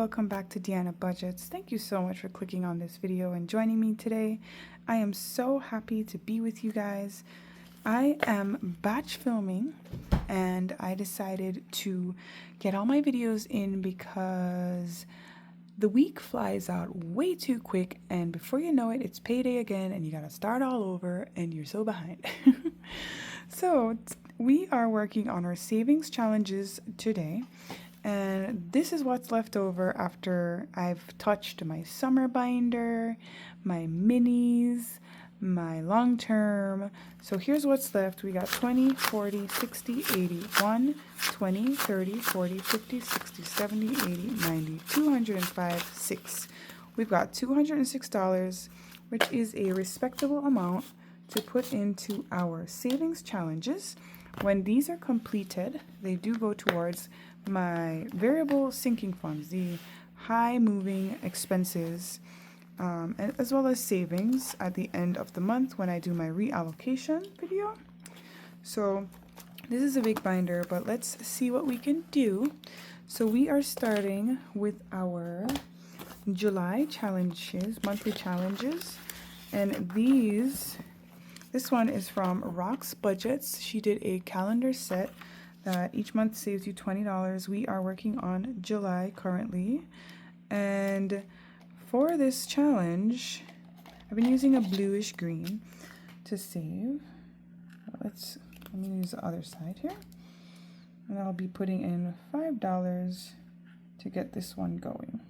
welcome back to Deanna Budgets. Thank you so much for clicking on this video and joining me today. I am so happy to be with you guys. I am batch filming and I decided to get all my videos in because the week flies out way too quick, and before you know it, it's payday again and you gotta start all over and you're so behind. So we are working on our savings challenges today. And this is what's left over after I've touched my summer binder, my minis, my long term. So here's what's left. We got 20, 40, 60, 80, 1, 20, 30, 40, 50, 60, 70, 80, 90, 205, 6. We've got $206, which is a respectable amount to put into our savings challenges. When these are completed, they do go towards my variable sinking funds, the high moving expenses, as well as savings at the end of the month when I do my reallocation video. So this is a big binder, but let's see what we can do. So we are starting with our July challenges, monthly challenges, and this one is from Rock's Budgets. She did a calendar set that each month saves you $20. We are working on July currently. And for this challenge, I've been using a bluish green to save. Let me use the other side here. And I'll be putting in $5 to get this one going.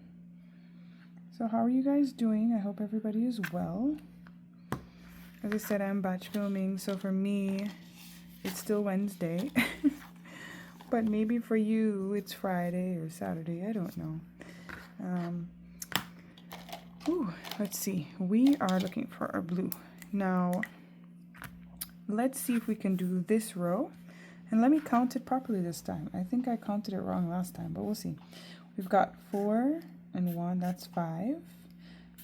So how are you guys doing? I hope everybody is well. As I said, I'm batch filming, so for me, it's still Wednesday. But maybe for you, it's Friday or Saturday. I don't know. Let's see. We are looking for our blue. Now, let's see if we can do this row. And let me count it properly this time. I think I counted it wrong last time, but we'll see. We've got 4 and 1, that's 5.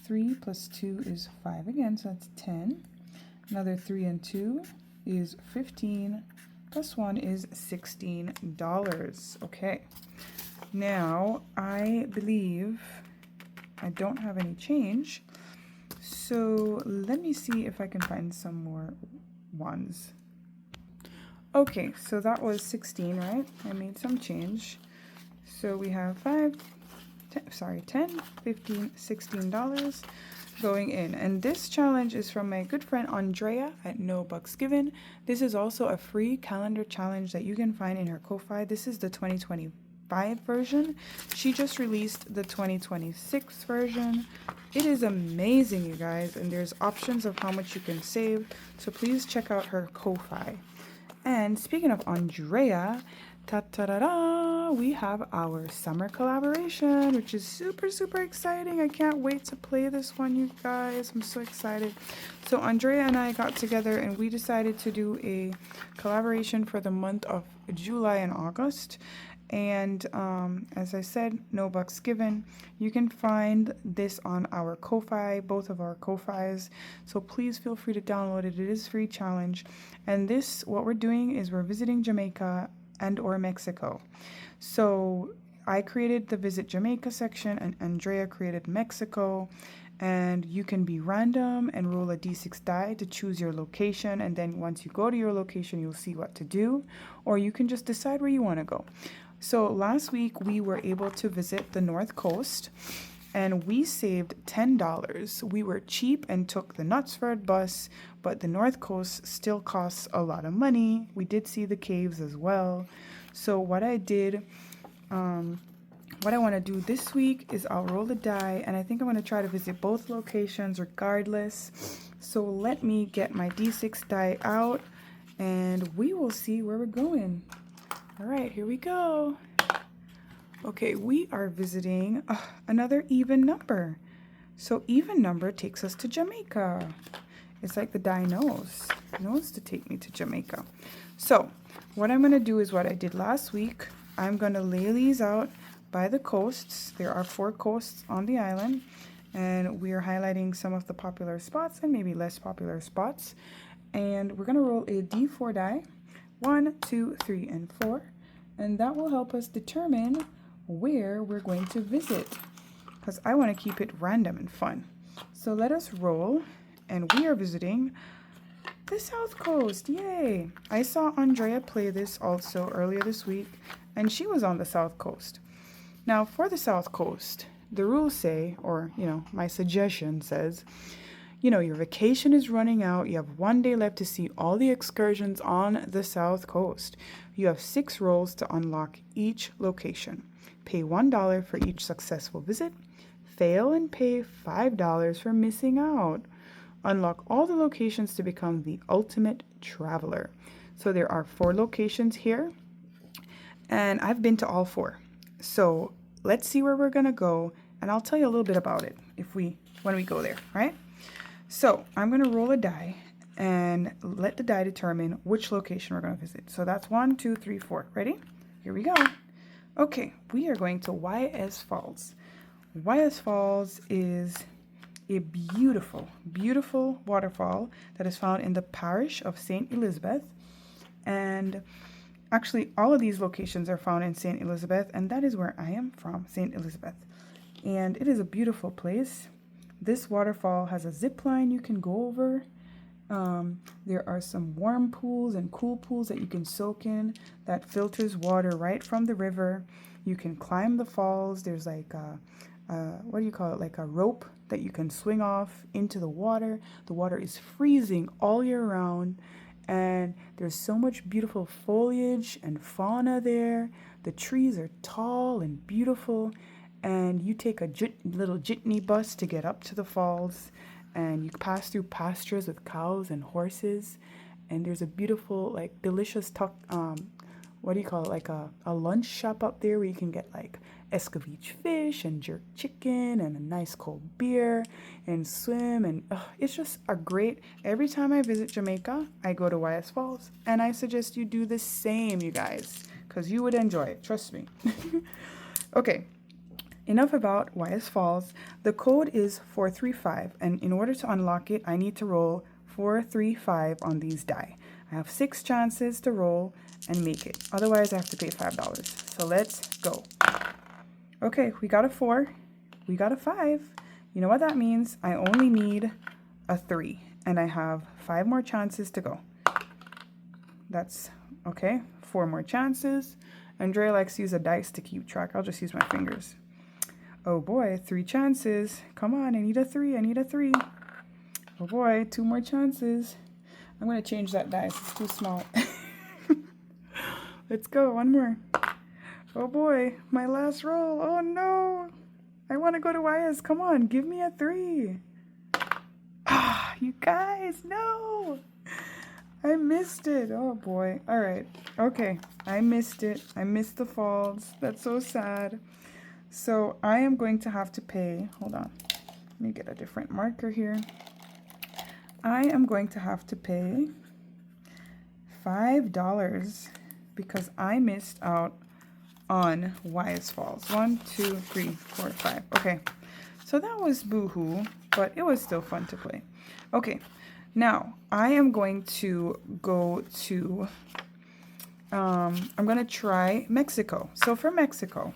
3 plus 2 is 5 again, so that's 10. Another 3 and 2 is 15. Plus 1 is $16. Okay. Now, I believe I don't have any change. So let me see if I can find some more ones. Okay, so that was 16, right? I made some change. So we have 10, $15, $16 going in. And this challenge is from my good friend Andrea at No Bucks Given. This is also a free calendar challenge that you can find in her Ko-Fi. This is the 2025 version. She just released the 2026 version. It is amazing, you guys, and there's options of how much you can save. So please check out her Ko-Fi. And speaking of Andrea, we have our summer collaboration, which is super, super exciting. I can't wait to play this one, you guys. I'm so excited. So Andrea and I got together and we decided to do a collaboration for the month of July and August. And as I said, No Bucks Given. You can find this on our Ko-Fi, both of our Ko-Fis. So please feel free to download it. It is a free challenge. And what we're doing is we're visiting Jamaica and or Mexico. So I created the Visit Jamaica section and Andrea created Mexico. And you can be random and roll a d6 die to choose your location. And then once you go to your location, you'll see what to do. Or you can just decide where you want to go. So last week we were able to visit the North Coast and we saved $10. We were cheap and took the Knutsford bus, but the North Coast still costs a lot of money. We did see the caves as well. So what I did, what I want to do this week is I'll roll the die, and I think I'm going to try to visit both locations regardless. So let me get my d6 die out, and we will see where we're going. All right, here we go. Okay, we are visiting another even number. So even number takes us to Jamaica. It's like the die knows to take me to Jamaica. So what I'm going to do is what I did last week. I'm going to lay these out by the coasts. There are 4 coasts on the island, and we are highlighting some of the popular spots and maybe less popular spots. And we're going to roll a d4 die, 1, 2, 3, and 4. And that will help us determine where we're going to visit, because I want to keep it random and fun. So let us roll, and we are visiting the South Coast. Yay! I saw Andrea play this also earlier this week, and she was on the South Coast. Now for the South Coast, the rules say, or my suggestion says, your vacation is running out. You have 1 day left to see all the excursions on the South Coast. You have 6 rolls to unlock each location. Pay $1 for each successful visit. Fail and pay $5 for missing out. Unlock all the locations to become the ultimate traveler. So there are 4 locations here, and I've been to all 4. So let's see where we're gonna go, and I'll tell you a little bit about it when we go there, right? So I'm gonna roll a die and let the die determine which location we're gonna visit. So that's 1, 2, 3, 4. Ready? Here we go. Okay, we are going to YS Falls. YS Falls is a beautiful, beautiful waterfall that is found in the parish of St. Elizabeth. And actually, all of these locations are found in St. Elizabeth, and that is where I am from, St. Elizabeth. And it is a beautiful place. This waterfall has a zip line you can go over. There are some warm pools and cool pools that you can soak in that filters water right from the river. You can climb the falls. There's like what do you call it? Like a rope that you can swing off into the water. The water is freezing all year round, and there's so much beautiful foliage and fauna there. The trees are tall and beautiful, and you take a little jitney bus to get up to the falls, and you pass through pastures with cows and horses, and there's a beautiful, like, delicious what do you call it, like a lunch shop up there where you can get like escovitch fish and jerk chicken and a nice cold beer and swim, and it's just a great, every time I visit Jamaica I go to YS Falls, and I suggest you do the same, you guys, because you would enjoy it, trust me. Okay, enough about YS Falls. The code is 435, and in order to unlock it I need to roll 435 on these die. I have 6 chances to roll and make it. Otherwise, I have to pay $5. So let's go. Okay, we got a 4. We got a 5. You know what that means? I only need a 3. And I have 5 more chances to go. That's okay. 4 more chances. Andrea likes to use a dice to keep track. I'll just use my fingers. Oh boy, 3 chances. Come on, I need a 3. I need a 3. Oh boy, 2 more chances. I'm going to change that dice. It's too small. Let's go. 1 more. Oh boy, my last roll. Oh no. I want to go to YS. Come on, give me a 3. Ah, you guys, no. I missed it. Oh boy. All right. Okay, I missed it. I missed the falls. That's so sad. So I am going to have to pay. Hold on. Let me get a different marker here. I am going to have to pay $5 because I missed out on YS Falls. 1, 2, 3, 4, 5. Okay, so that was boo-hoo, but it was still fun to play. Okay, now I am going to go to, I'm going to try Mexico. So for Mexico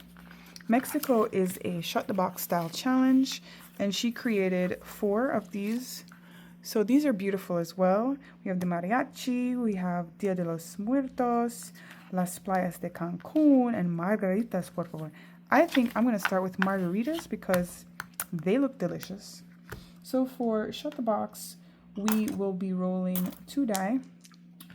is a shut the box style challenge, and she created 4 of these. So these are beautiful as well. We have the mariachi, we have Dia de los Muertos, Las Playas de Cancun, and margaritas, por favor. I think I'm going to start with margaritas because they look delicious. So for Shut the Box, we will be rolling 2 die.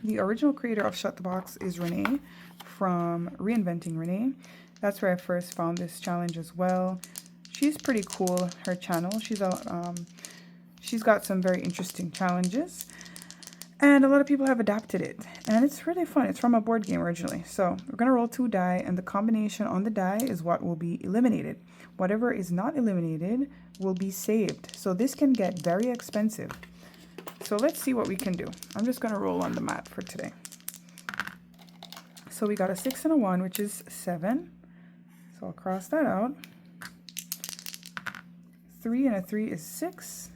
The original creator of Shut the Box is Renee from Reinventing Renee. That's where I first found this challenge as well. She's pretty cool, her channel. She's got some very interesting challenges, and a lot of people have adapted it, and it's really fun. It's from a board game originally. So we're going to roll 2 die, and the combination on the die is what will be eliminated. Whatever is not eliminated will be saved. So this can get very expensive. So let's see what we can do. I'm just going to roll on the mat for today. So we got a 6 and a 1, which is 7. So I'll cross that out. 3 and a 3 is 6.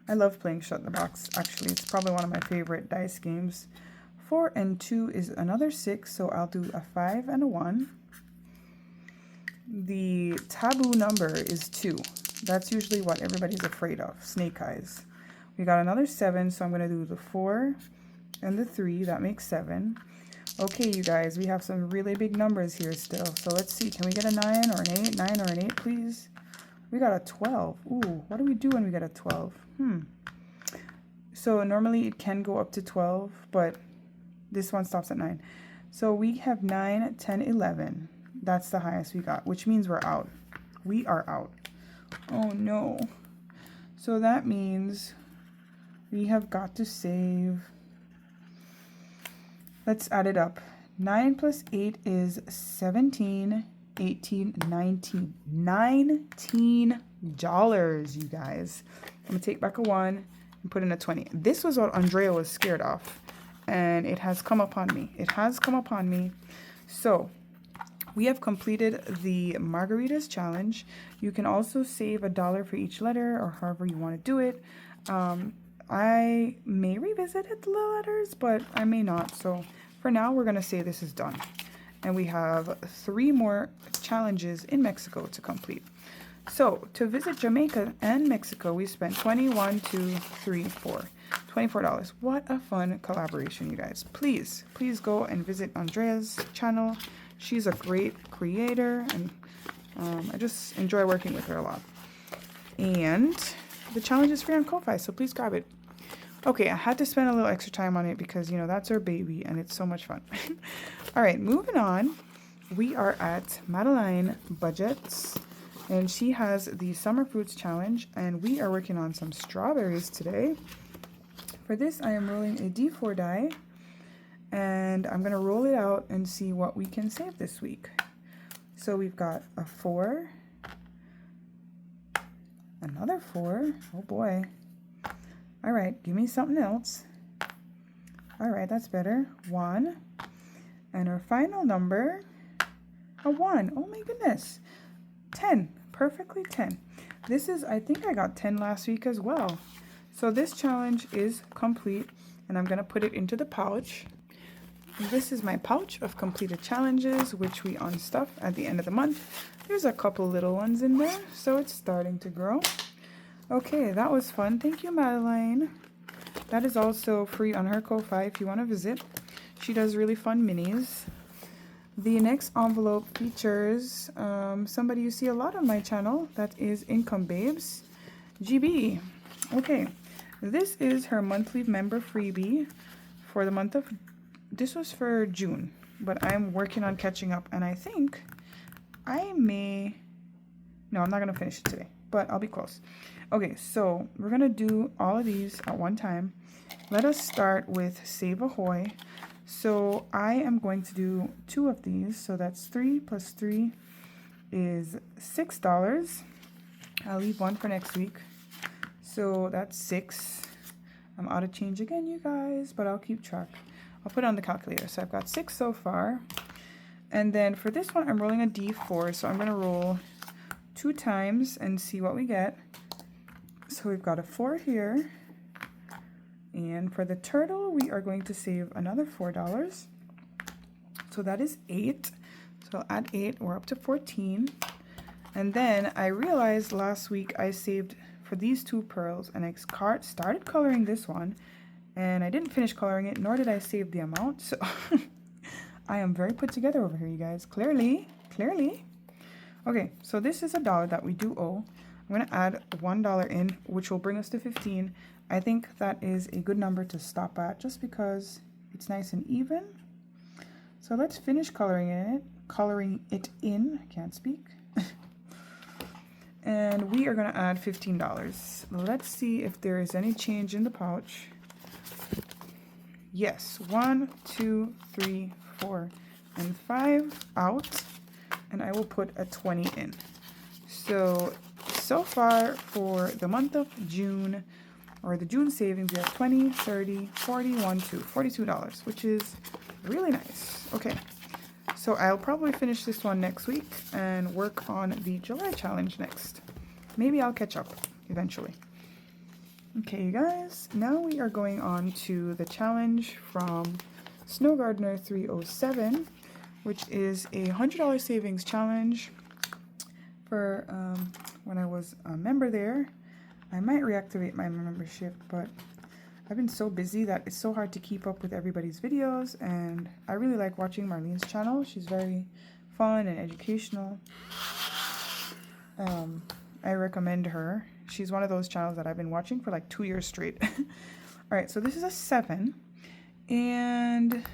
I love playing Shut the Box, actually. It's probably one of my favorite dice games. 4 and 2 is another 6, so I'll do a 5 and a 1. the taboo number is 2. That's usually what everybody's afraid of, snake eyes. We got another 7, so I'm going to do the 4 and the 3. That makes 7. Okay, you guys, we have some really big numbers here still. So let's see. Can we get a 9 or an 8? 9 or an 8, please? We got a 12. Ooh, what do we do when we get a 12? So normally it can go up to 12, but this one stops at 9. So we have 9, 10, 11. That's the highest we got, which means we're out. We are out. Oh, no. So that means we have got to save. Let's add it up. 9 plus 8 is 17, 18, 19. $19, you guys. I'm going to take back a 1 and put in a 20. This was what Andrea was scared of. And it has come upon me. It has come upon me. So we have completed the margaritas challenge. You can also save $1 for each letter or however you want to do it. I may revisit the letters, but I may not. So for now, we're going to say this is done. And we have 3 more challenges in Mexico to complete. So to visit Jamaica and Mexico, we spent $21, $2, $3, $4. $24. What a fun collaboration, you guys. Please go and visit Andrea's channel. She's a great creator, and I just enjoy working with her a lot. And the challenge is free on Ko-Fi, so please grab it. Okay, I had to spend a little extra time on it because, you know, that's our baby and it's so much fun. All right, moving on. We are at Madeline Budgets, and she has the Summer Fruits Challenge, and we are working on some strawberries today. For this, I am rolling a D4 die, and I'm going to roll it out and see what we can save this week. So we've got a 4, another 4, oh boy. All right, give me something else. All right, that's better. 1, and our final number, a 1. Oh my goodness. 10, perfectly 10. This is, I think I got 10 last week as well. So this challenge is complete, and I'm going to put it into the pouch. This is my pouch of completed challenges, which we unstuff at the end of the month. There's a couple little ones in there, so it's starting to grow. Okay, that was fun. Thank you, Madeline. That is also free on her Ko-Fi if you want to visit. She does really fun minis. The next envelope features somebody you see a lot on my channel. That is Income Babes, GB. Okay, this is her monthly member freebie for the month of, this was for June, but I'm working on catching up, and I think I may, no, I'm not going to finish it today, but I'll be close. Okay, so we're going to do all of these at one time. Let us start with Save Ahoy. So I am going to do 2 of these, so that's 3 plus 3 is $6. I'll leave 1 for next week. So that's 6. I'm out of change again, you guys, but I'll keep track. I'll put it on the calculator. So I've got 6 so far. And then for this one, I'm rolling a D4. So I'm going to roll 2 times and see what we get. So we've got a 4 here. And for the turtle, we are going to save another $4. So that is 8. So I'll add 8. We're up to 14. And then I realized last week I saved for these 2 pearls, and I started coloring this one, and I didn't finish coloring it, nor did I save the amount. So I am very put together over here, you guys. Clearly. Okay, so this is $1 that we do owe. I'm going to add $1 in, which will bring us to 15. I think that is a good number to stop at, just because it's nice and even. So let's finish coloring it in. I can't speak. And we are going to add $15. Let's see if there is any change in the pouch. Yes, 1, 2, 3, 4, and 5 out. And I will put a 20 in. So far for the month of June, or the June savings, we have 20, 30, 40, 1, 2, $42, which is really nice. Okay. So I'll probably finish this one next week and work on the July challenge next. Maybe I'll catch up eventually. Okay, you guys, now we are going on to the challenge from Snow Gardener 307, which is a $100 savings challenge. for when I was a member there. I might reactivate my membership, but I've been so busy that it's so hard to keep up with everybody's videos, and I really like watching Marlene's channel. She's very fun and educational. I recommend her. She's one of those channels that I've been watching for like 2 years straight. All right, so this is a 7. And,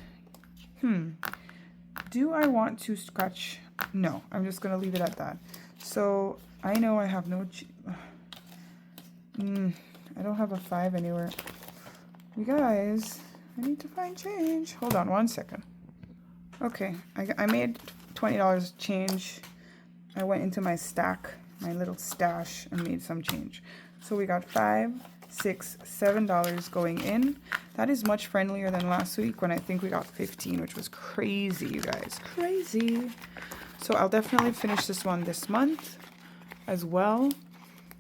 do I want to scratch? No, I'm just going to leave it at that. So I know I have no, I don't have a 5 anywhere. You guys, I need to find change. Hold on 1 second. Okay, I made $20 change. I went into my stack, my little stash, and made some change. So we got $5, $6, $7 going in. That is much friendlier than last week when I think we got 15, which was crazy, you guys. Crazy. So I'll definitely finish this one this month as well.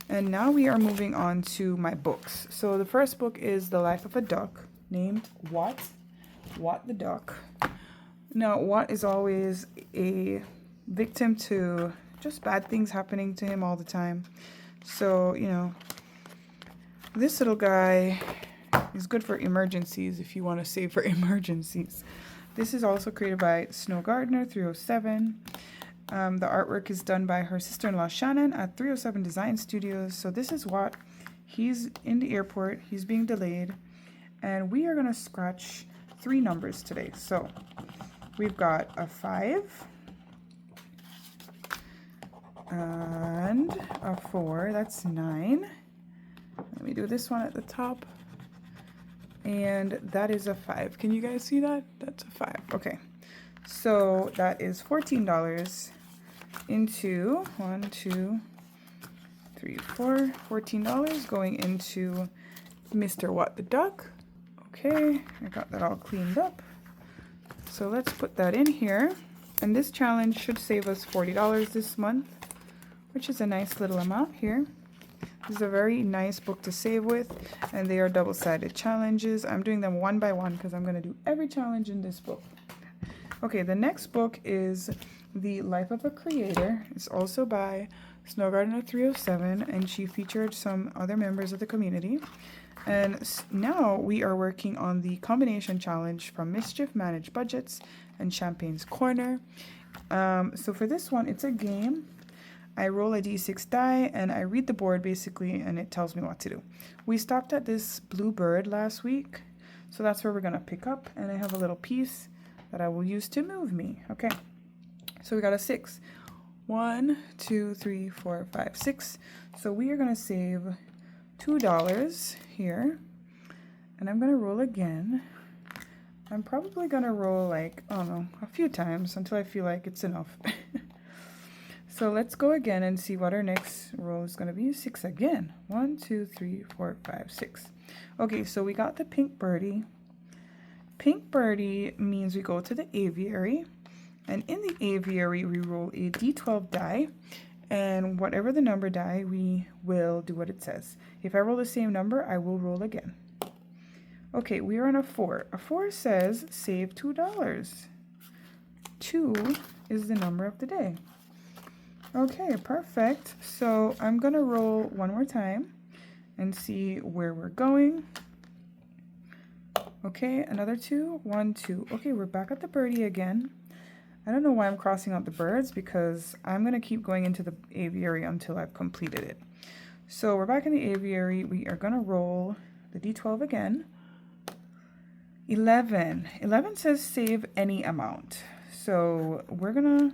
And now we are moving on to my books. So the first book is The Life of a Duck, named What the Duck. Now, What is always a victim to just bad things happening to him all the time. So, you know, this little guy is good for emergencies if you want to save for emergencies. This is also created by Snow Gardner 307. The artwork is done by her sister-in-law Shannon at 307 Design Studios. So this is what he's in the airport. He's being delayed. And we are going to scratch 3 numbers today. So we've got a 5 and a 4. That's 9. Let me do this one at the top. And that is a 5. Can you guys see that? That's a 5. Okay. So that is $14 into 1, 2, 3, 4. $14 going into Mr. What the Duck. Okay, I got that all cleaned up. So let's put that in here. And this challenge should save us $40 this month, which is a nice little amount here. This is a very nice book to save with, and they are double-sided challenges. I'm doing them one by one because I'm going to do every challenge in this book. Okay, the next book is The Life of a Creator. It's also by Snow Gardner 307, and she featured some other members of the community. And now we are working on the combination challenge from Mischief Managed Budgets and Champagne's Corner. So for this one, it's a game. I roll a d6 die and I read the board basically, and it tells me what to do. We stopped at this blue bird last week, so that's where we're going to pick up, and I have a little piece that I will use to move me. Okay, so we got a 6. 1, 2, 3, 4, 5, 6. So we are going to save $2 here, and I'm going to roll again. I'm probably going to roll like, I don't know, a few times until I feel like it's enough. So let's go again and see what our next roll is going to be. 6 again. 1, 2, 3, 4, 5, 6. Okay, so we got the pink birdie. Pink birdie means we go to the aviary. And in the aviary, we roll a d12 die. And whatever the number die, we will do what it says. If I roll the same number, I will roll again. Okay, we are on a 4. A 4 says save $2. 2 is the number of the day. Okay, perfect. So I'm going to roll one more time and see where we're going. Okay, another 2. 1, 2. Okay, we're back at the birdie again. I don't know why I'm crossing out the birds, because I'm going to keep going into the aviary until I've completed it. So we're back in the aviary. We are going to roll the d12 again. 11. 11 says save any amount. So we're going to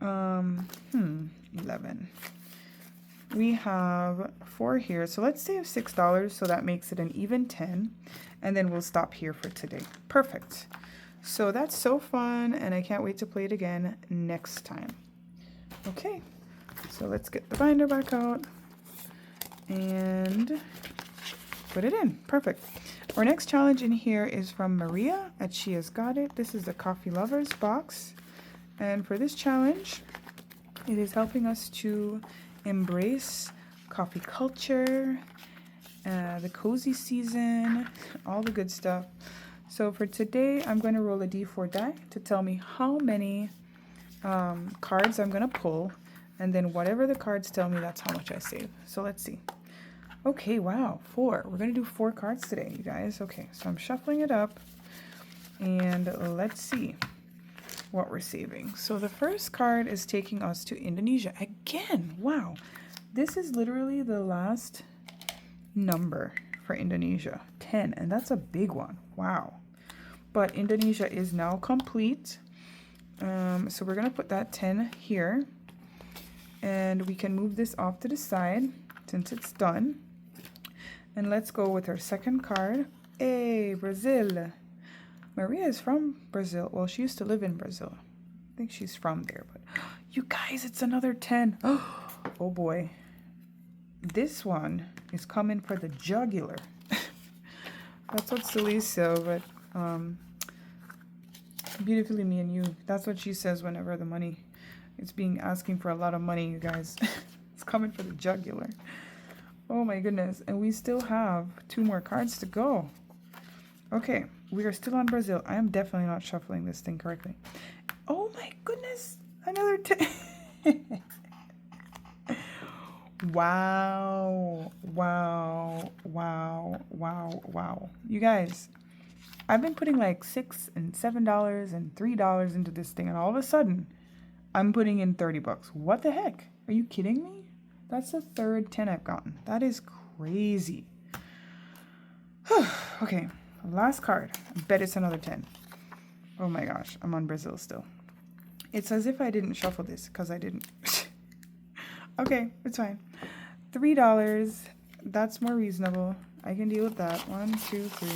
11. We have 4 here, so let's save $6, so that makes it an even 10, and then we'll stop here for today. Perfect. So that's so fun, and I can't wait to play it again next time. Okay, so let's get the binder back out and put it in. Perfect. Our next challenge in here is from Maria at She Has Got It. This is the Coffee Lovers box. And for this challenge, it is helping us to embrace coffee culture, the cozy season, all the good stuff. So for today, I'm going to roll a d4 die to tell me how many cards I'm going to pull. And then whatever the cards tell me, that's how much I save. So let's see. Okay, wow, 4. We're going to do 4 cards today, you guys. Okay, so I'm shuffling it up. And let's see what we're saving. So the first card is taking us to Indonesia. Again, wow. This is literally the last number for Indonesia, 10. And that's a big one. Wow. But Indonesia is now complete. So we're going to put that 10 here. And we can move this off to the side since it's done. And let's go with our second card. Hey, Brazil. Maria is from Brazil. Well, she used to live in Brazil. I think she's from there. But you guys, it's another 10. Oh boy. This one is coming for the jugular. That's what Celine said, but beautifully me and you. That's what she says whenever the money is being asking for a lot of money, you guys. It's coming for the jugular. Oh my goodness. And we still have 2 more cards to go. Okay, we are still on Brazil. I am definitely not shuffling this thing correctly. Oh my goodness. Another 10. Wow. Wow. Wow. Wow. Wow. You guys, I've been putting like $6 and $7 and $3 into this thing, and all of a sudden, I'm putting in 30 bucks. What the heck? Are you kidding me? That's the third 10 I've gotten. That is crazy. Okay, last card. I bet it's another 10. Oh my gosh, I'm on Brazil still. It's as if I didn't shuffle this because I didn't. Okay, it's fine. $3. That's more reasonable. I can deal with that. 1, 2, 3.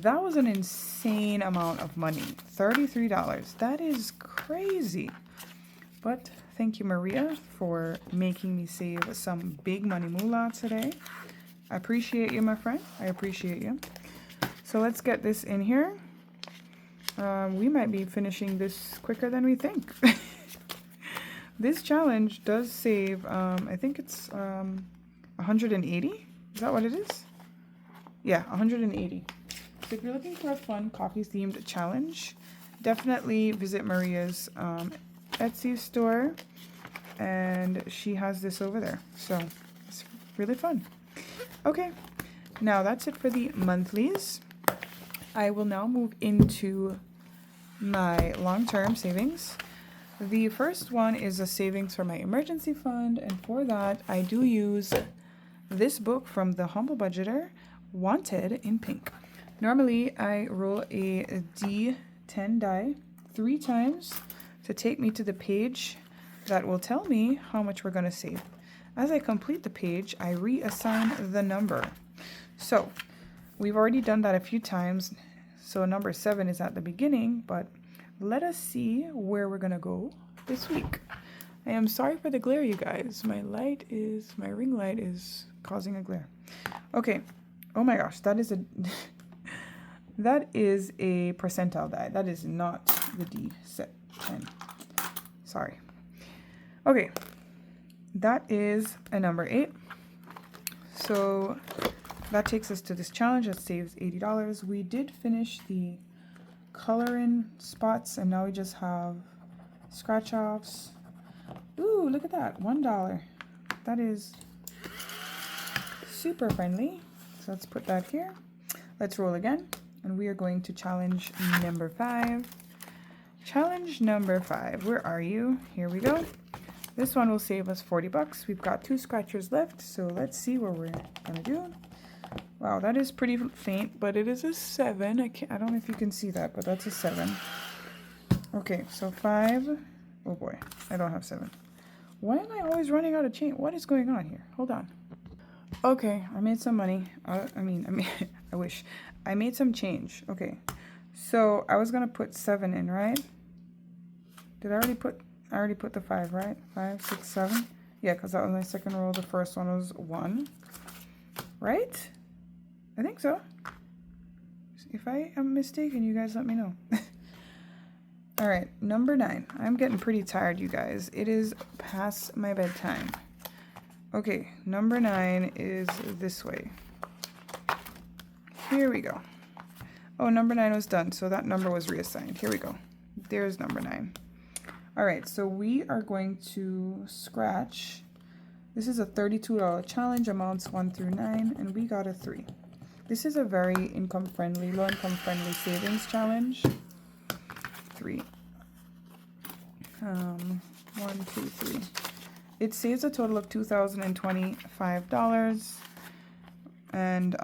That was an insane amount of money. $33. That is crazy. But thank you, Maria, for making me save some big money moolah today. I appreciate you, my friend. I appreciate you. So let's get this in here. We might be finishing this quicker than we think. This challenge does save, I think it's 180. Is that what it is? Yeah, 180. So if you're looking for a fun coffee-themed challenge, definitely visit Maria's Etsy store, and she has this over there. So it's really fun. Okay, now that's it for the monthlies. I will now move into my long-term savings. The first one is a savings for my emergency fund, and for that I do use this book from the Humble Budgeter, Wanted in Pink. Normally I roll a D10 die 3 times to take me to the page that will tell me how much we're going to save. As I complete the page, I reassign the number. So we've already done that a few times, so number 7 is at the beginning, but let us see where we're gonna go this week. I am sorry for the glare, you guys. My ring light is causing a glare. Okay. Oh my gosh, that is a percentile die. That is not the D set 10. Sorry. Okay. That is a number 8. So that takes us to this challenge that saves $80. We did finish the color in spots, and now we just have scratch offs. Ooh, look at that, $1. That is super friendly. So let's put that here. Let's roll again, and we are going to challenge number 5. Challenge number 5, where are you? Here we go. This one will save us 40 bucks. We've got 2 scratchers left, so let's see what we're gonna do. Wow, that is pretty faint, but it is a 7. I don't know if you can see that, but that's a 7. Okay, so 5. Oh boy, I don't have 7. Why am I always running out of change? What is going on here? Hold on. Okay, I made some money. I wish. I made some change. Okay, so I was gonna put 7 in, right? Did I already put? I already put the 5, right? 5, 6, 7. Yeah, because that was my second roll. The first one was 1, right? I think so. If I am mistaken, you guys let me know. All right, number 9. I'm getting pretty tired, you guys. It is past my bedtime. Okay, number 9 is this way. Here we go. Oh, number 9 was done, so that number was reassigned. Here we go. There's number 9. All right, so we are going to scratch. This is a $32 challenge, amounts 1 through 9, and we got a 3. This is a very low income friendly savings challenge. 3. 1, 2, 3. It saves a total of $2,025, and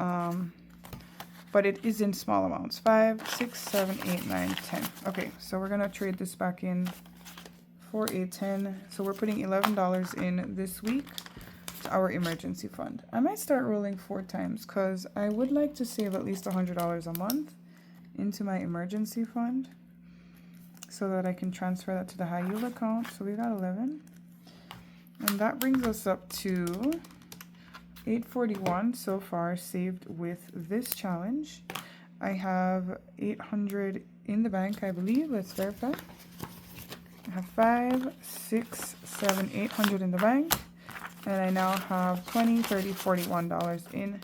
but it is in small amounts. 5, 6, 7, 8, 9, 10. Okay, so we're gonna trade this back in for a 10. So we're putting $11 in this week to our emergency fund. I might start rolling 4 times because I would like to save at least $100 a month into my emergency fund so that I can transfer that to the high yield account. So we got 11. And that brings us up to $841 so far saved with this challenge. I have $800 in the bank, I believe. Let's verify. I have 5, 6, 7, $800 in the bank. And I now have $20, $30, $41 in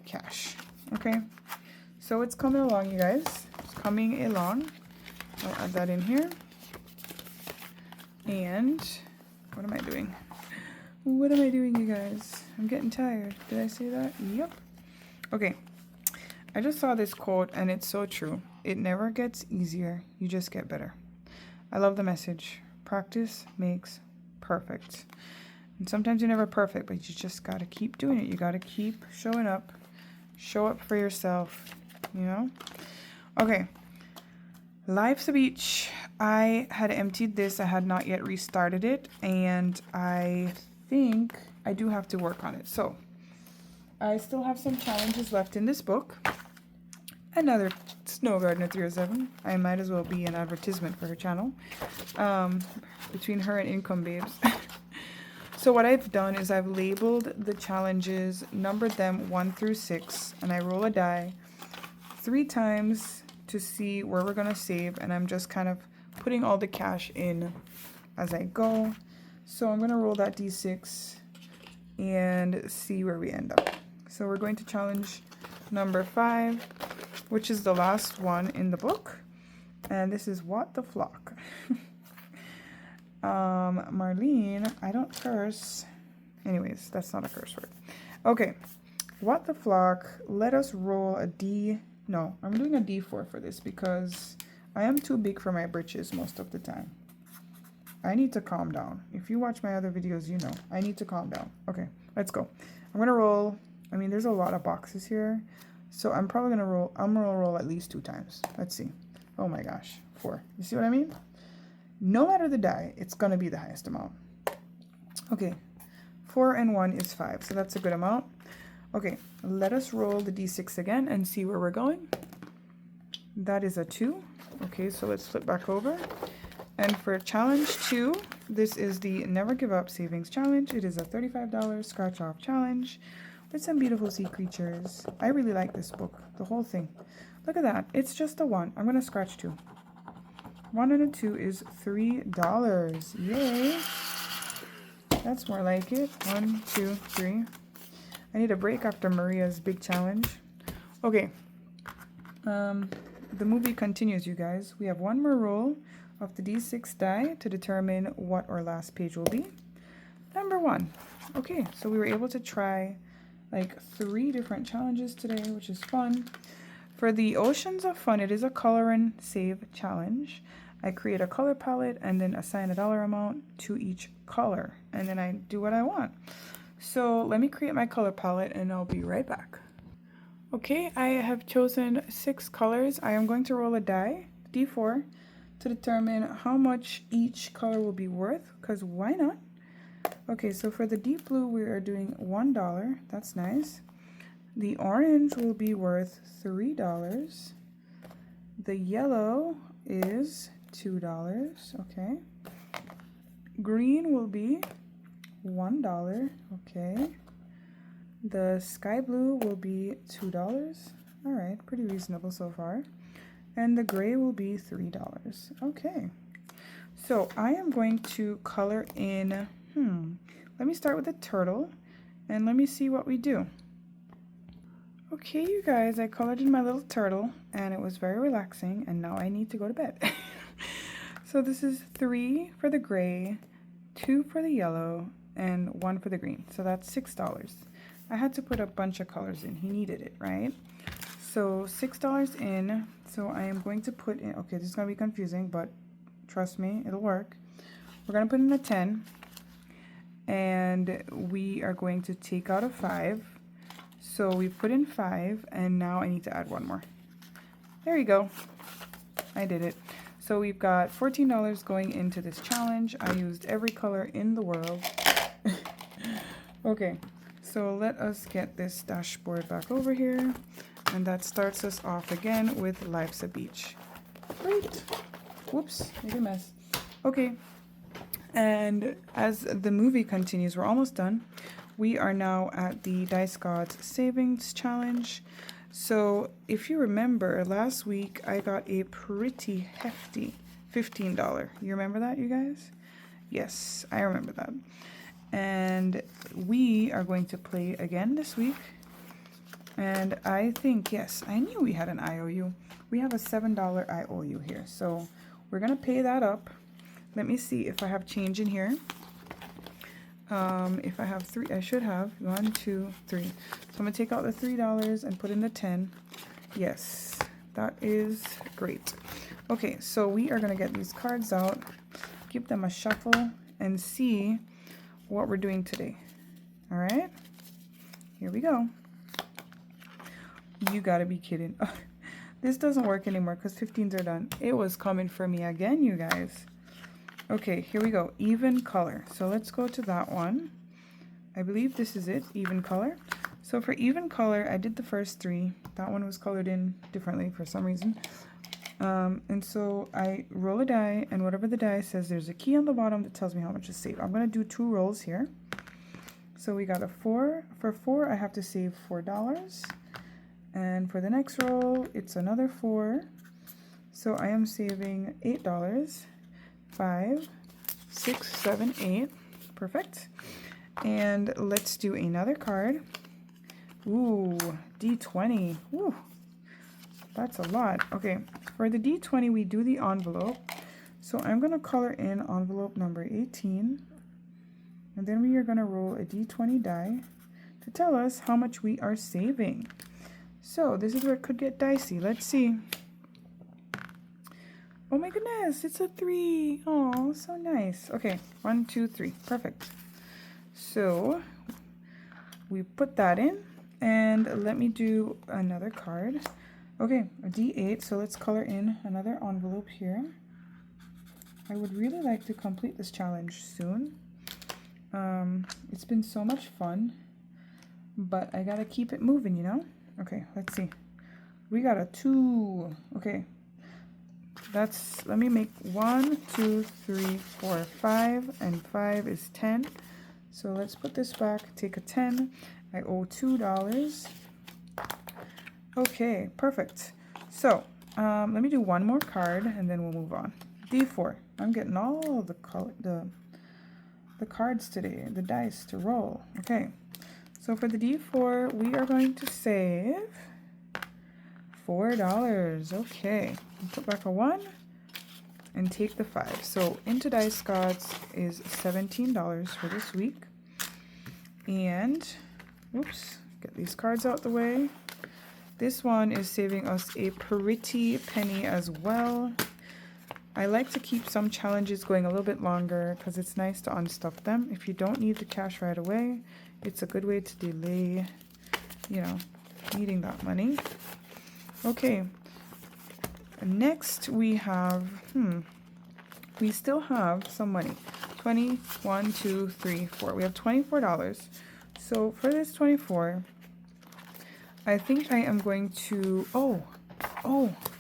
cash. Okay. So it's coming along, you guys. It's coming along. I'll add that in here. And what am I doing? What am I doing, you guys? I'm getting tired. Did I say that? Yep. Okay. I just saw this quote and it's so true. It never gets easier. You just get better. I love the message. Practice makes perfect. And sometimes you're never perfect, but you just got to keep doing it. You got to keep showing up. Show up for yourself, you know? Okay. Life's a beach. I had emptied this. I had not yet restarted it. And I think I do have to work on it. So I still have some challenges left in this book. Another Snow Gardener 307. I might as well be an advertisement for her channel. Between her and Income Babes. So what I've done is I've labeled the challenges, numbered them 1 through 6, and I roll a die 3 times to see where we're going to save, and I'm just kind of putting all the cash in as I go. So I'm going to roll that d6 and see where we end up. So we're going to challenge number 5, which is the last one in the book, and this is What the Flock. Marlene, I don't curse. Anyways, that's not a curse word. Okay, What the Flock. Let us roll a D. No, I'm doing a D4 for this because I am too big for my britches most of the time. I need to calm down. If you watch my other videos, you know I need to calm down. Okay, let's go. I'm gonna roll. I mean, there's a lot of boxes here, so I'm probably gonna roll. I'm gonna roll at least 2 times. Let's see. Oh my gosh, 4. You see what I mean? No matter the die, it's going to be the highest amount. Okay, 4 and 1 is 5, so that's a good amount. Okay, let us roll the d6 again and see where we're going. That is a 2. Okay, so let's flip back over. And for challenge 2, this is the Never Give Up Savings Challenge. It is a $35 scratch off challenge with some beautiful sea creatures. I really like this book, the whole thing. Look at that, it's just a 1. I'm going to scratch 2. 1 and a 2 is $3. Yay. That's more like it. 1, 2, 3. I need a break after Maria's big challenge. Okay. The movie continues, you guys. We have 1 more roll of the D6 die to determine what our last page will be. Number 1. Okay, so we were able to try like 3 different challenges today, which is fun. For the Oceans of Fun, it is a color and save challenge. I create a color palette and then assign a dollar amount to each color. And then I do what I want. So let me create my color palette and I'll be right back. Okay, I have chosen 6 colors. I am going to roll a die, D4, to determine how much each color will be worth, because why not? Okay, so for the deep blue, we are doing $1. That's nice. The orange will be worth $3. The yellow is $2. Okay. Green will be $1. Okay. The sky blue will be $2. All right, pretty reasonable so far. And the gray will be $3. Okay. So I am going to color in, let me start with the turtle and let me see what we do. Okay, you guys, I colored in my little turtle and it was very relaxing and now I need to go to bed. So this is 3 for the gray, 2 for the yellow, and 1 for the green. So that's $6. I had to put a bunch of colors in. He needed it, right? So $6 in. So I am going to put in, okay, this is going to be confusing, but trust me, it'll work. We're going to put in a 10. And we are going to take out a 5. So we put in 5, and now I need to add one more. There you go. I did it. So we've got $14 going into this challenge. I used every color in the world. Okay, so let us get this dashboard back over here. And that starts us off again with Life's a Beach. Great. Whoops, made a mess. Okay, and as the movie continues, we're almost done. We are now at the Dice Gods Savings Challenge. So if you remember, last week I got a pretty hefty $15. You remember that, you guys? Yes, I remember that. And we are going to play again this week. And I think, yes, I knew we had an IOU. We have a $7 IOU here. So we're going to pay that up. Let me see if I have change in here. If I have 3, I should have 1, 2, 3. So I'm gonna take out the $3 and put in the 10. Yes, that is great. Okay, so we are gonna get these cards out, give them a shuffle, and see what we're doing today. All right, here we go. You gotta be kidding. This doesn't work anymore because 15s are done. It was coming for me again, you guys. Okay, here we go. Even color. So let's go to that one. I believe this is it, even color. So for even color, I did the first 3. That one was colored in differently for some reason. And so I roll a die, and whatever the die says, there's a key on the bottom that tells me how much to save. I'm going to do 2 rolls here. So we got a 4. For 4, I have to save $4. And for the next roll, it's another 4. So I am saving $8. 5, 6, 7, 8. Perfect. And let's do another card. Ooh, D20. Ooh, that's a lot. Okay, for the D20, we do the envelope. So I'm going to color in envelope number 18. And then we are going to roll a D20 die to tell us how much we are saving. So this is where it could get dicey. Let's see. Oh my goodness, it's a 3. Oh, so nice. Okay, 1, 2, 3. Perfect. So we put that in, and let me do another card. Okay, a D8. So let's color in another envelope here. I would really like to complete this challenge soon. It's been so much fun, but I gotta keep it moving, you know? Okay, let's see. We got a 2. Okay. Let me make 1, 2, 3, 4, 5, and 5 is 10. So let's put this back, take a 10. I owe $2. Okay, perfect. So let me do one more card and then we'll move on. D4. I'm getting all the cards today, the dice to roll. Okay, so for the D4, we are going to save $4. Okay, put back a 1 and take the 5. So into Dice Gods is $17 for this week. And oops, get these cards out the way. This one is saving us a pretty penny as well. I like to keep some challenges going a little bit longer because it's nice to unstuff them. If you don't need the cash right away, it's a good way to delay, you know, needing that money. Okay, next we have, we still have some money. 20, 1, 2, 3, 4. We have $24. So for this 24, I think I am going to,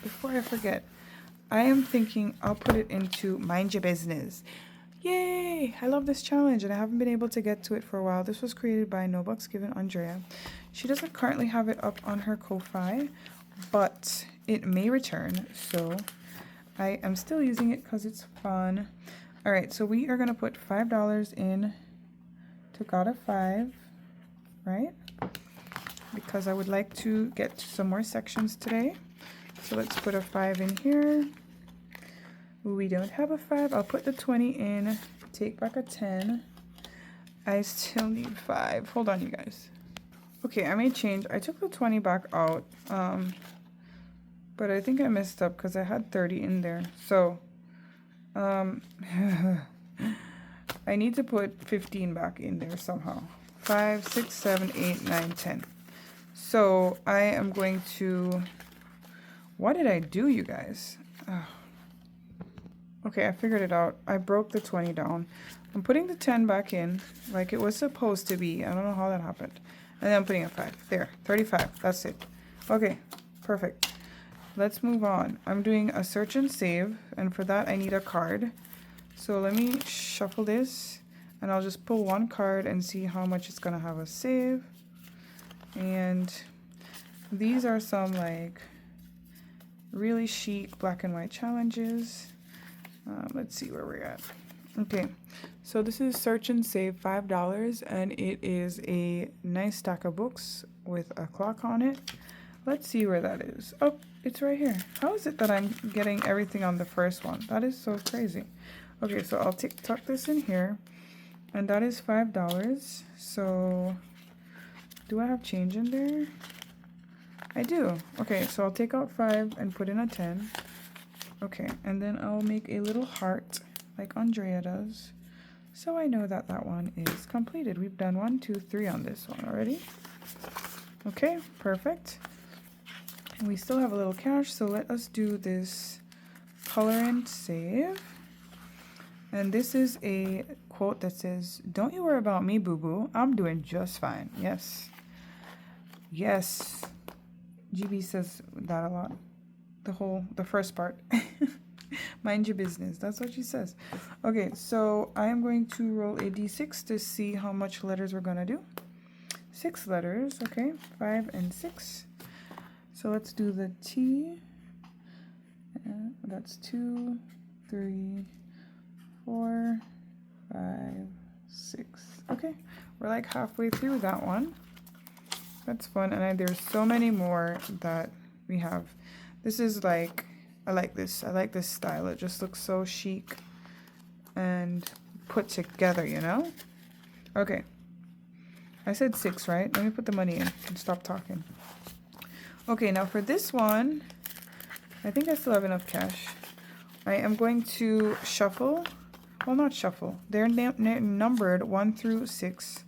before I forget, I am thinking I'll put it into Mind Your Business. Yay! I love this challenge and I haven't been able to get to it for a while. This was created by No Bucks Given Andrea. She doesn't currently have it up on her Ko-Fi, but it may return, so I am still using it because it's fun. All right, so we are going to put $5 in to God of 5, right? Because I would like to get to some more sections today. So let's put a 5 in here. We don't have a 5. I'll put the 20 in, take back a 10. I still need 5. Hold on, you guys. Okay, I made change. I took the 20 back out, but I think I messed up because I had 30 in there. So, I need to put 15 back in there somehow. 5, 6, 7, 8, 9, 10. So, I am going to... What did I do, you guys? Oh. Okay, I figured it out. I broke the 20 down. I'm putting the 10 back in like it was supposed to be. I don't know how that happened. And then I'm putting a 5. There, 35. That's it. Okay, perfect. Let's move on. I'm doing a search and save. And for that, I need a card. So let me shuffle this. And I'll just pull one card and see how much it's going to have us save. And these are some like really chic black and white challenges. Let's see where we're at. Okay, so this is search and save $5, and it is a nice stack of books with a clock on it. Let's see where that is. Oh, it's right here. How is it that I'm getting everything on the first one? That is so crazy. Okay, so I'll tuck this in here, and that is $5. So do I have change in there? I do. Okay, so I'll take out 5 and put in a 10. Okay, and then I'll make a little heart like Andrea does. So I know that that one is completed. We've done 1, 2, 3 on this one already. Okay, perfect. And we still have a little cash, so let us do this color and save. And this is a quote that says, "Don't you worry about me, boo-boo. I'm doing just fine." Yes. Yes. GB says that a lot. The first part. Mind your business. That's what she says. Okay, so I am going to roll a d6 to see how much letters we're going to do. 6 letters. Okay, 5 and 6. So let's do the T. That's 2, 3, 4, 5, 6. Okay, we're like halfway through that one. That's fun. And there's so many more that we have. This is like, I like this. I like this style. It just looks so chic and put together, you know? Okay. I said 6, right? Let me put the money in and stop talking. Okay, now for this one, I think I still have enough cash. I am going to shuffle. Well, not shuffle. They're numbered 1 through 6.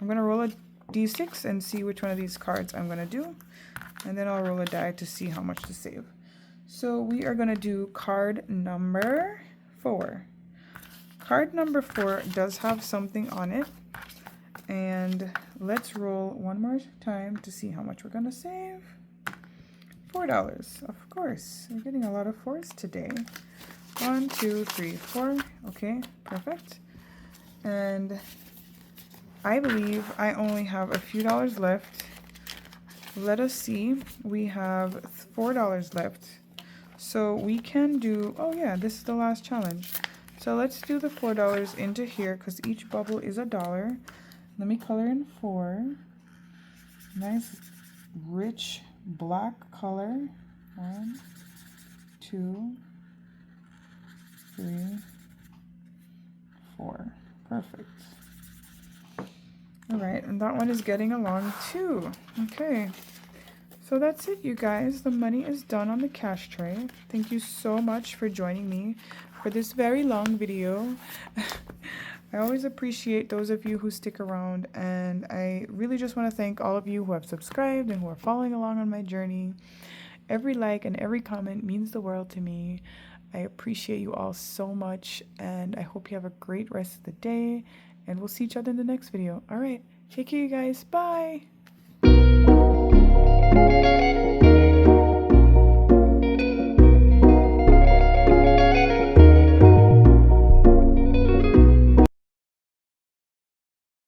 I'm going to roll a d6 and see which one of these cards I'm going to do. And then I'll roll a die to see how much to save. So we are going to do card number 4. Card number 4 does have something on it. And let's roll one more time to see how much we're going to save. $4. Of course. We're getting a lot of 4s today. 1, 2, 3, 4. Okay, perfect. And I believe I only have a few dollars left. Let us see. We have $4 left. So we can do, oh yeah, this is the last challenge. So let's do the $4 into here because each bubble is $1. Let me color in 4. Nice, rich black color. 1, 2, 3, 4. Perfect. All right, and that one is getting along too. Okay, so that's it, you guys. The money is done on the cash tray. Thank you so much for joining me for this very long video. I always appreciate those of you who stick around, and I really just want to thank all of you who have subscribed and who are following along on my journey. Every like and every comment means the world to me. I appreciate you all so much, and I hope you have a great rest of the day. And we'll see each other in the next video. All right. Take care, you guys. Bye.